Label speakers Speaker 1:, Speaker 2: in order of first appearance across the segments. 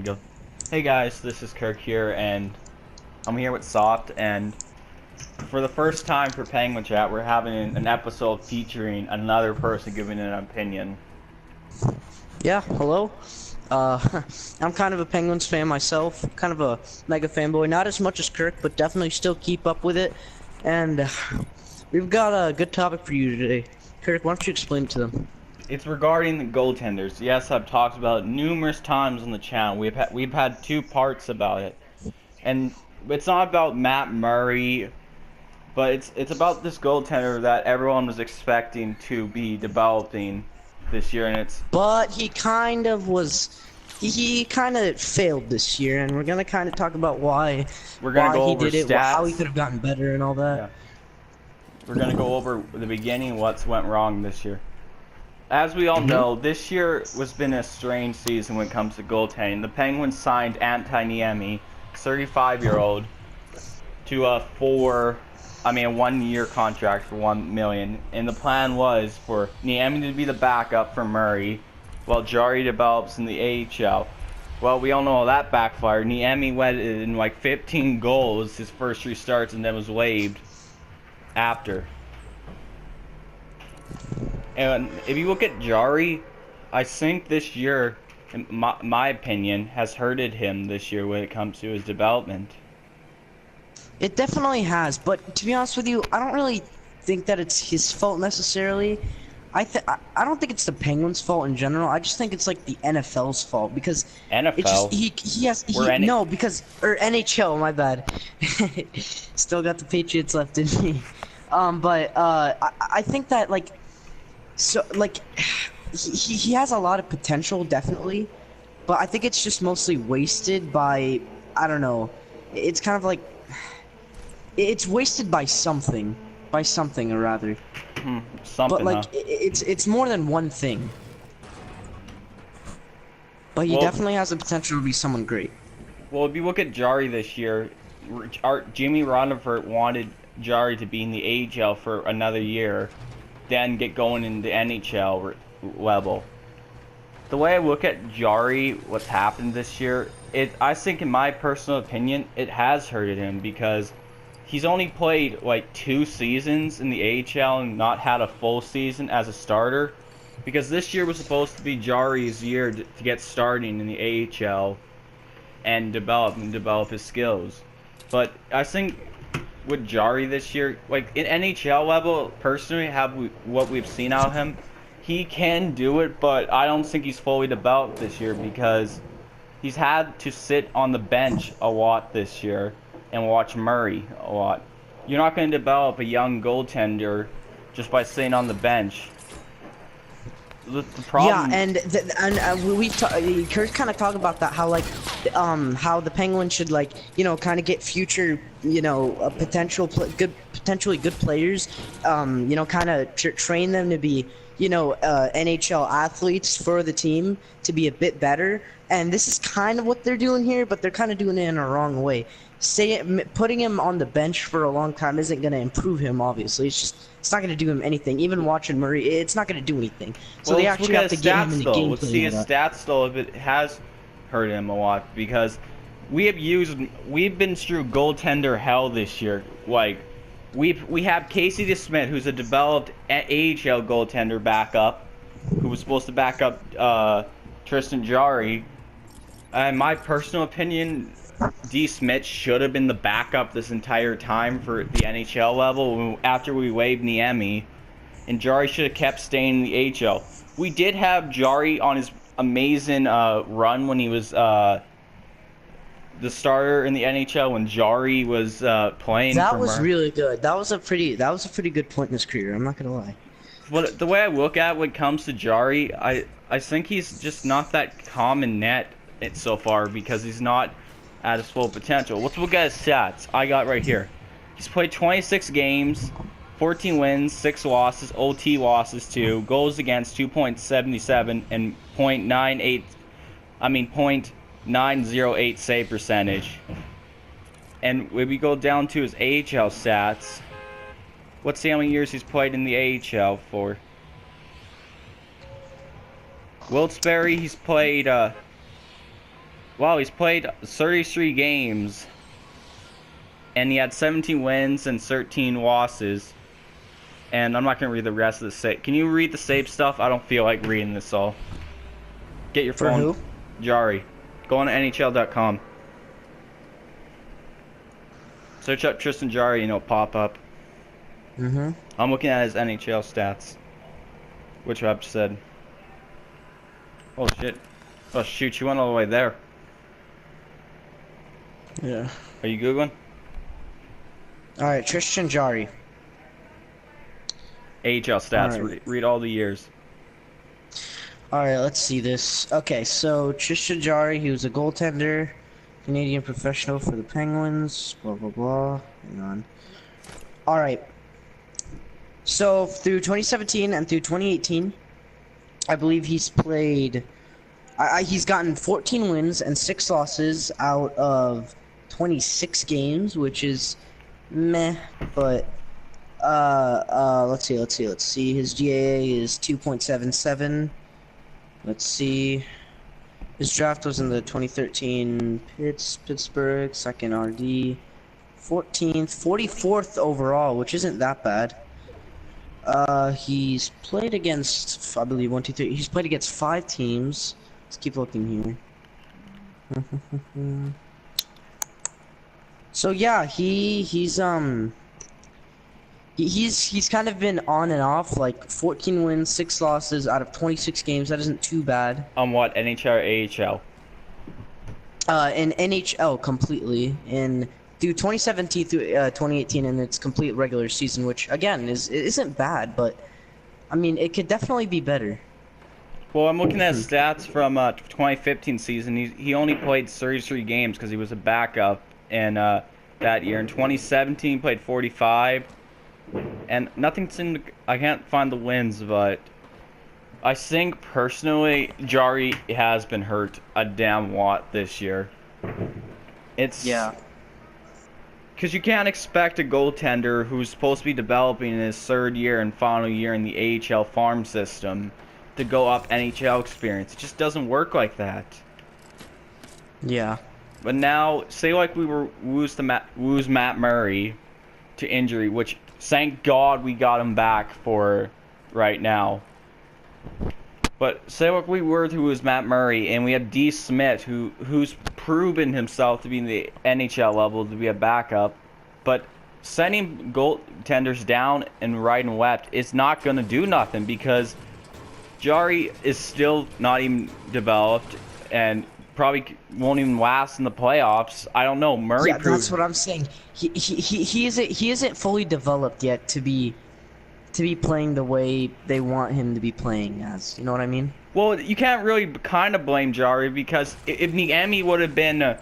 Speaker 1: Go. Hey guys, this is Kirk here, and I'm here with Soft, and for the first time for Penguin Chat, we're having an episode featuring another person giving an opinion.
Speaker 2: Yeah, hello. Uh, I'm kind of a Penguins fan myself, kind of a mega fanboy. Not as much as Kirk, but definitely still keep up with it. And we've got a good topic for you today. Kirk, why don't you explain it to them?
Speaker 1: It's regarding the goaltenders. Yes, I've talked about it numerous times on the channel. We've had two parts about it, and it's not about Matt Murray, but it's about this goaltender that everyone was expecting to be developing this year, and it's
Speaker 2: But he kind of was. He kind of failed this year, and we're gonna kind of talk about why
Speaker 1: we're gonna go
Speaker 2: he
Speaker 1: over
Speaker 2: did it, how he
Speaker 1: stats.
Speaker 2: could have gotten better, and all
Speaker 1: Yeah.
Speaker 2: that.
Speaker 1: We're gonna go over the beginning, what's went wrong this year. As we all know, this year has been a strange season when it comes to goaltending. The Penguins signed Antti Niemi, 35-year-old, to a 1-year contract for $1 million. And the plan was for Niemi to be the backup for Murray, while Jarry develops in the AHL. Well, we all know how that backfired. Niemi went in like 15 goals his first 3 starts and then was waived after. And if you look at Jarry, I think this year, in my opinion, has hurted him this year when it comes to his development.
Speaker 2: It definitely has, but to be honest with you, I don't really think that it's his fault necessarily. I don't think it's the Penguins' fault in general. I just think it's like the NFL's fault because it's
Speaker 1: NFL,
Speaker 2: just no, because or NHL, my bad. Still got the Patriots left in me. I think that he has a lot of potential, definitely, but I think it's just mostly wasted by, I don't know. It's kind of like it's wasted by something, or rather.
Speaker 1: something,
Speaker 2: But like
Speaker 1: huh?
Speaker 2: it's more than one thing. But he
Speaker 1: Well,
Speaker 2: definitely has the potential to be someone great.
Speaker 1: well, if you look at Jarry this year, Jimmy Rutherford wanted Jarry to be in the AHL for another year, then get going in the NHL level. The way I look at Jarry, what's happened this year, I think in my personal opinion, it has hurted him because he's only played like 2 seasons in the AHL and not had a full season as a starter. Because this year was supposed to be Jarry's year to get starting in the AHL and develop his skills. But I think with Jarry this year, like in NHL level, personally, what we've seen out of him, he can do it, but I don't think he's fully developed this year because he's had to sit on the bench a lot this year and watch Murray a lot. You're not going to develop a young goaltender just by sitting on the bench. The problem.
Speaker 2: Yeah, and we've Kurt kind of talked about that, how the Penguins should kind of get future potentially good players, kind of train them to be NHL athletes for the team to be a bit better. And this is kind of what they're doing here, but they're kind of doing it in a wrong way. Putting him on the bench for a long time isn't going to improve him, obviously. It's not going to do him anything. Even watching Murray, it's not going to do anything. So
Speaker 1: Well,
Speaker 2: they
Speaker 1: let's
Speaker 2: actually
Speaker 1: look
Speaker 2: have
Speaker 1: at
Speaker 2: to
Speaker 1: his
Speaker 2: get him
Speaker 1: stats
Speaker 2: in the
Speaker 1: though.
Speaker 2: game
Speaker 1: Let's
Speaker 2: plan
Speaker 1: see
Speaker 2: of
Speaker 1: his
Speaker 2: that.
Speaker 1: stats though if it has hurt him a lot because we've been through goaltender hell this year. Like we have Casey DeSmith, who's a developed AHL goaltender backup, who was supposed to back up Tristan Jarry. In my personal opinion, D. Smith should have been the backup this entire time for the NHL level after we waived Niemi, and Jarry should have kept staying in the AHL. We did have Jarry on his amazing run when he was the starter in the NHL when Jarry was playing
Speaker 2: That
Speaker 1: for
Speaker 2: was
Speaker 1: Mer.
Speaker 2: really good. That was a pretty good point in his career. I'm not gonna lie.
Speaker 1: But the way I look at it when it comes to Jarry, I think he's just not that common net so far because he's not at his full potential. Let's look at his stats. I got right here. He's played 26 games, 14 wins, 6 losses, OT losses 2, goals against 2.77 and .908 save percentage. And when we go down to his AHL stats, let's see how many years he's played in the AHL for. Wilkes-Barre, he's played Wow, he's played 33 games, and he had 17 wins and 13 losses. And I'm not gonna read the rest of the save. Can you read the save stuff? I don't feel like reading this all. Get your
Speaker 2: For
Speaker 1: phone.
Speaker 2: who?
Speaker 1: Jarry. Go on to NHL.com. Search up Tristan Jarry and it'll pop up.
Speaker 2: Mm-hmm.
Speaker 1: I'm looking at his NHL stats. Which I've said. Oh shit. Oh shoot, you went all the way there.
Speaker 2: Yeah.
Speaker 1: Are you Googling?
Speaker 2: Alright, Tristan Jarry.
Speaker 1: AHL stats.
Speaker 2: All right.
Speaker 1: Read all the years.
Speaker 2: Alright, let's see this. Okay, so Tristan Jarry, he was a goaltender, Canadian professional for the Penguins, blah blah blah. Hang on. Alright. So through 2017 and through 2018, I believe he's played he's gotten 14 wins and 6 losses out of 26 games, which is meh, but let's see. His GAA is 2.77. Let's see. His draft was in the 2013 Pittsburgh, second RD, 14th, 44th overall, which isn't that bad. He's played against, I believe, 1, 2, 3. He's played against 5 teams. Let's keep looking here. So yeah, he's kind of been on and off, like 14 wins, 6 losses out of 26 games. That isn't too bad.
Speaker 1: On what? NHL or AHL?
Speaker 2: In NHL completely. In through 2017 through 2018 in its complete regular season, which again isn't bad, but I mean it could definitely be better.
Speaker 1: Well, I'm looking at his stats from 2015 season. He only played 33 games because he was a backup in that year. In 2017, he played 45. And nothing seemed to, I can't find the wins, but I think personally Jarry has been hurt a damn lot this year. It's because you can't expect a goaltender who's supposed to be developing in his 3rd year and final year in the AHL farm system to go up NHL experience. It just doesn't work like that.
Speaker 2: Yeah.
Speaker 1: But now, say like we were lose Matt Murray to injury, which thank God we got him back for right now. But say what we were to lose Matt Murray, and we have D. Smith, who's proven himself to be in the NHL level to be a backup, but sending goaltenders down and right and left is not going to do nothing because Jarry is still not even developed and probably won't even last in the playoffs. I don't know. Murray.
Speaker 2: Yeah, that's what I'm saying. He isn't fully developed yet to be playing the way they want him to be playing as. You know what I mean?
Speaker 1: Well, you can't really kind of blame Jarry because if Niemi would have been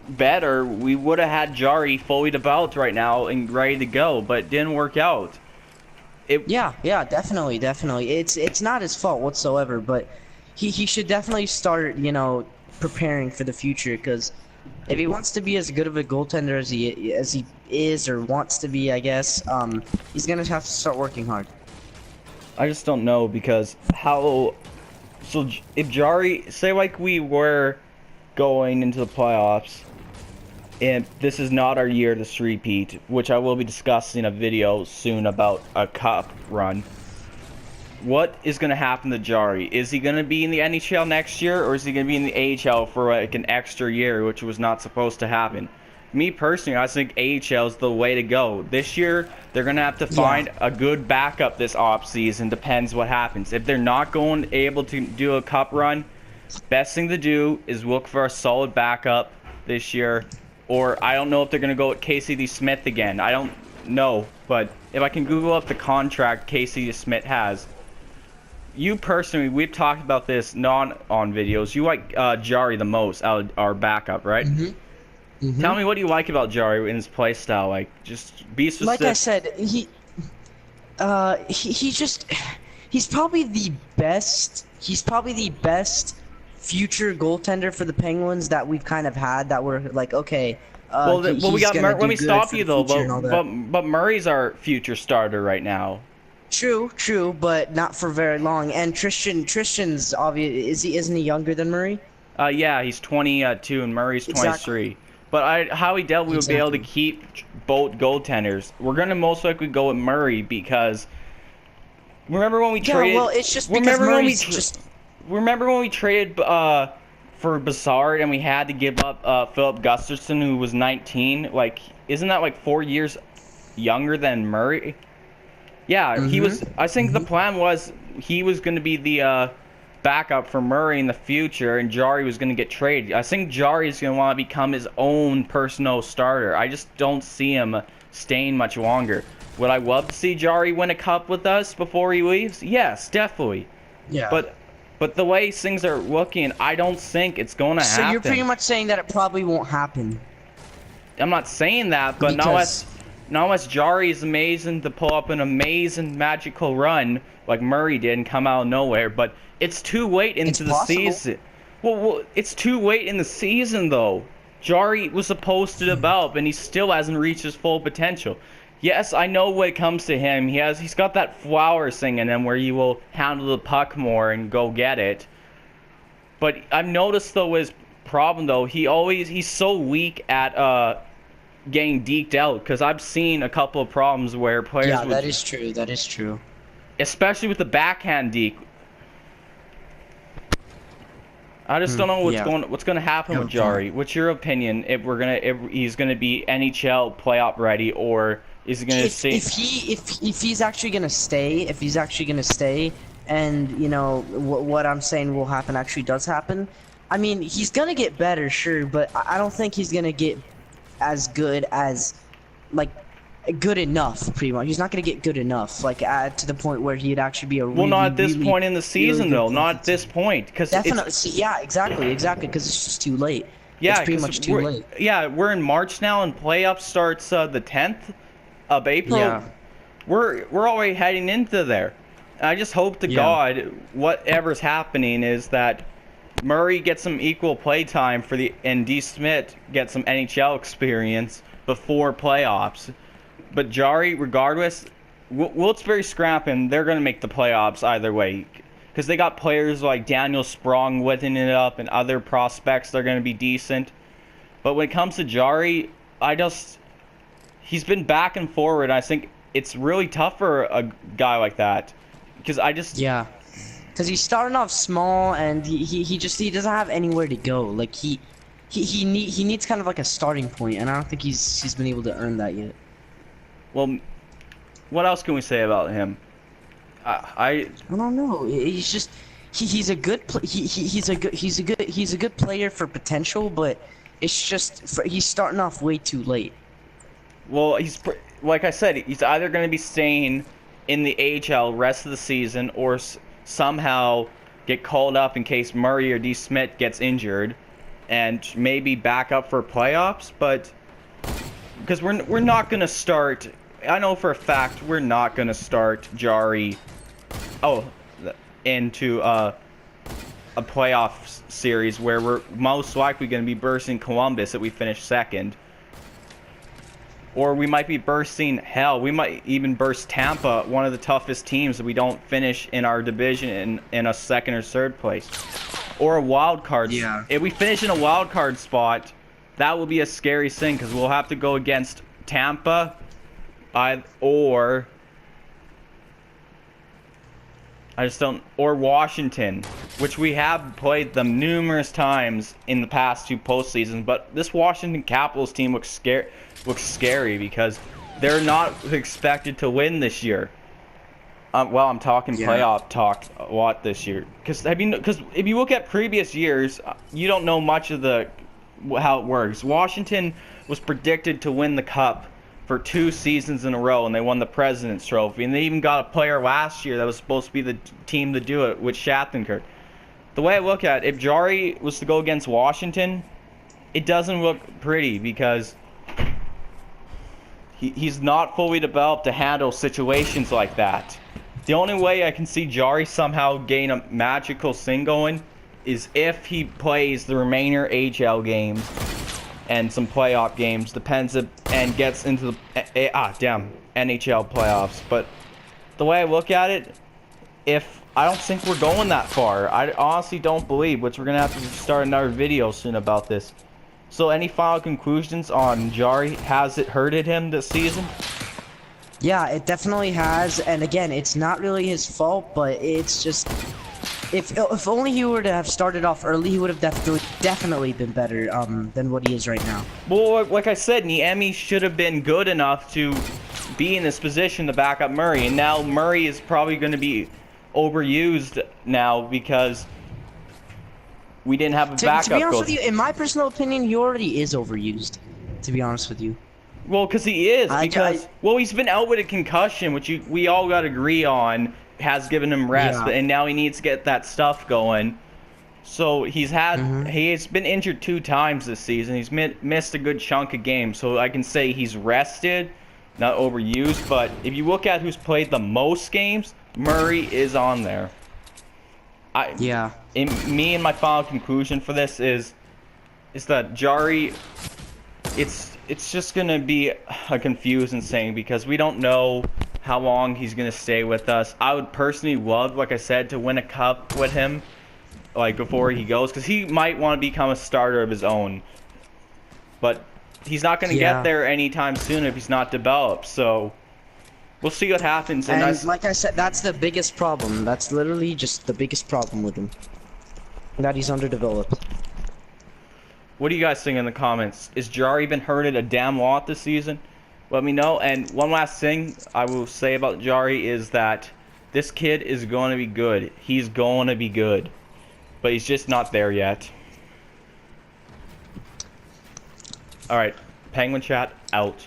Speaker 1: better, we would have had Jarry fully developed right now and ready to go, but it didn't work out.
Speaker 2: Yeah, definitely. It's not his fault whatsoever, but he should definitely start, you know, preparing for the future because if he wants to be as good of a goaltender as he is or wants to be, I guess, he's gonna have to start working hard.
Speaker 1: I just don't know because so if Jarry, say like we were going into the playoffs and this is not our year to repeat, which I will be discussing a video soon about a cup run. What is going to happen to Jarry? Is he going to be in the NHL next year, or is he going to be in the AHL for like an extra year, which was not supposed to happen? Me personally, I think AHL is the way to go. This year, they're going to have to find a good backup this offseason. Depends what happens. If they're not able to do a cup run, best thing to do is look for a solid backup this year. Or I don't know if they're going to go with Casey Smith again. I don't know. But if I can Google up the contract Casey Smith has. You personally, we've talked about this not on videos. You like Jarry the most, our backup, right? Mm-hmm. Mm-hmm. Tell me what you like about Jarry in his play style. Like, just be specific.
Speaker 2: Like I said, he's probably the best. He's probably the best future goaltender for the Penguins that we've kind of had. That we're like, okay.
Speaker 1: Well, we got let me stop you though. But Murray's our future starter right now.
Speaker 2: True, but not for very long. And Tristan's obvious. Isn't he younger than Murray?
Speaker 1: Yeah, he's 22 and Murray's 23.
Speaker 2: Exactly.
Speaker 1: But how he dealt, we would be able to
Speaker 2: Exactly.
Speaker 1: keep both goaltenders. We're gonna most likely go with Murray because remember when we
Speaker 2: Yeah, well,
Speaker 1: traded?
Speaker 2: it's just because
Speaker 1: Remember when we?
Speaker 2: Murray's just
Speaker 1: Remember when we traded for Bassard and we had to give up Philip Gustafson, who was 19? Like, isn't that like 4 years younger than Murray? Yeah, he was. I think the plan was he was going to be the backup for Murray in the future, and Jarry was going to get traded. I think Jarry is going to want to become his own personal starter. I just don't see him staying much longer. Would I love to see Jarry win a cup with us before he leaves? Yes, definitely.
Speaker 2: yeah.
Speaker 1: But the way things are looking, I don't think it's going to happen.
Speaker 2: So you're pretty much saying that it probably won't happen.
Speaker 1: I'm not saying that, but now unless Jarry is amazing to pull up an amazing magical run like Murray did and come out of nowhere, but it's too late into the season. Well, it's too late in the season though. Jarry was supposed to develop, and he still hasn't reached his full potential. Yes, I know when it comes to him, he's got that flower thing in him where he will handle the puck more and go get it. But I've noticed though his problem though, he's so weak at getting deked out, because I've seen a couple of problems where players
Speaker 2: Yeah, that is true. That is true.
Speaker 1: especially with the backhand deke. I just don't know what's going to happen with Jarry. What's your opinion if he's going to be NHL playoff ready, or is he going to stay?
Speaker 2: If he's actually gonna stay, and you know what I'm saying will happen actually does happen. I mean, he's gonna get better, sure, but I don't think he's gonna get as good as, like, good enough. Pretty much, he's not gonna get good enough, like to the point where he'd actually be a
Speaker 1: Well, not at this point in the season, though. Not at this point, because
Speaker 2: definitely. Yeah, exactly, because it's just too late.
Speaker 1: Yeah,
Speaker 2: it's pretty much too late.
Speaker 1: Yeah, we're in March now, and playoff starts the 10th of April.
Speaker 2: Yeah.
Speaker 1: We're already heading into there. I just hope to God whatever's happening is that Murray gets some equal play time and D. Smith gets some NHL experience before playoffs. But Jarry, regardless, Wilkes-Barre scrapping, they're going to make the playoffs either way. Because they got players like Daniel Sprong whipping it up and other prospects that are going to be decent. But when it comes to Jarry, he's been back and forward. I think it's really tough for a guy like that. Because
Speaker 2: Yeah. Because he's starting off small, and he doesn't have anywhere to go. Like he needs kind of like a starting point, and I don't think he's been able to earn that yet.
Speaker 1: Well, what else can we say about him? I
Speaker 2: don't know. He's just he's a good he's a good player for potential, but it's just he's starting off way too late.
Speaker 1: Well, like I said, he's either going to be staying in the AHL rest of the season, or somehow get called up in case Murray or D. Smith gets injured, and maybe back up for playoffs. But because we're not going to start, I know for a fact we're not going to start Jarry into a playoff series where we're most likely going to be bursting Columbus if we finish second. Or we might be bursting, we might even burst Tampa, one of the toughest teams, if we don't finish in our division in a second or third place. Or a wild card.
Speaker 2: Yeah.
Speaker 1: If we finish in a wild card spot, that will be a scary thing, because we'll have to go against Tampa, or Washington, which we have played them numerous times in the past two postseasons. But this Washington Capitals team looks scary because they're not expected to win this year. Well, I'm talking playoff talk a lot this year, because if you look at previous years, you don't know much of how it works. Washington was predicted to win the cup for 2 seasons in a row, and they won the President's Trophy, and they even got a player last year that was supposed to be the team to do it, with Shattenkirk. The way I look at it, if Jarry was to go against Washington, it doesn't look pretty, because he's not fully developed to handle situations like that. The only way I can see Jarry somehow gain a magical thing going is if he plays the remainder AHL games and some playoff games, and gets into the NHL playoffs. But the way I look at it, if I don't think we're going that far. I honestly don't believe, which we're gonna have to start another video soon about this. So any final conclusions on Jarry? Has it hurted him this season?
Speaker 2: Yeah, it definitely has, and again, it's not really his fault, but it's just if only he were to have started off early, he would have definitely been better than what he is right now.
Speaker 1: Well, like I said, Niemi should have been good enough to be in this position to back up Murray, and now Murray is probably going to be overused now because we didn't have a backup.
Speaker 2: To be honest with you, in my personal opinion, he already is overused. To be honest with you.
Speaker 1: Well, because he is, well, he's been out with a concussion, which we all got to agree on has given him rest,
Speaker 2: Yeah.
Speaker 1: and now he needs to get that stuff going. So he's had, he's been injured 2 times this season. He's missed a good chunk of games, so I can say he's rested, not overused. But if you look at who's played the most games, Murray is on there. Me and my final conclusion for this is that Jarry, it's just gonna be a confusing thing because we don't know how long he's gonna stay with us. I would personally love, like I said, to win a cup with him, like before he goes, because he might want to become a starter of his own. But he's not gonna get there anytime soon if he's not developed. So we'll see what happens.
Speaker 2: And like I said, that's the biggest problem. That's literally just the biggest problem with him. That he's underdeveloped.
Speaker 1: What do you guys think in the comments? Is Jarry been hurted a damn lot this season? Let me know. And one last thing I will say about Jarry is that this kid is going to be good. He's going to be good. But he's just not there yet. Alright, Penguin Chat out.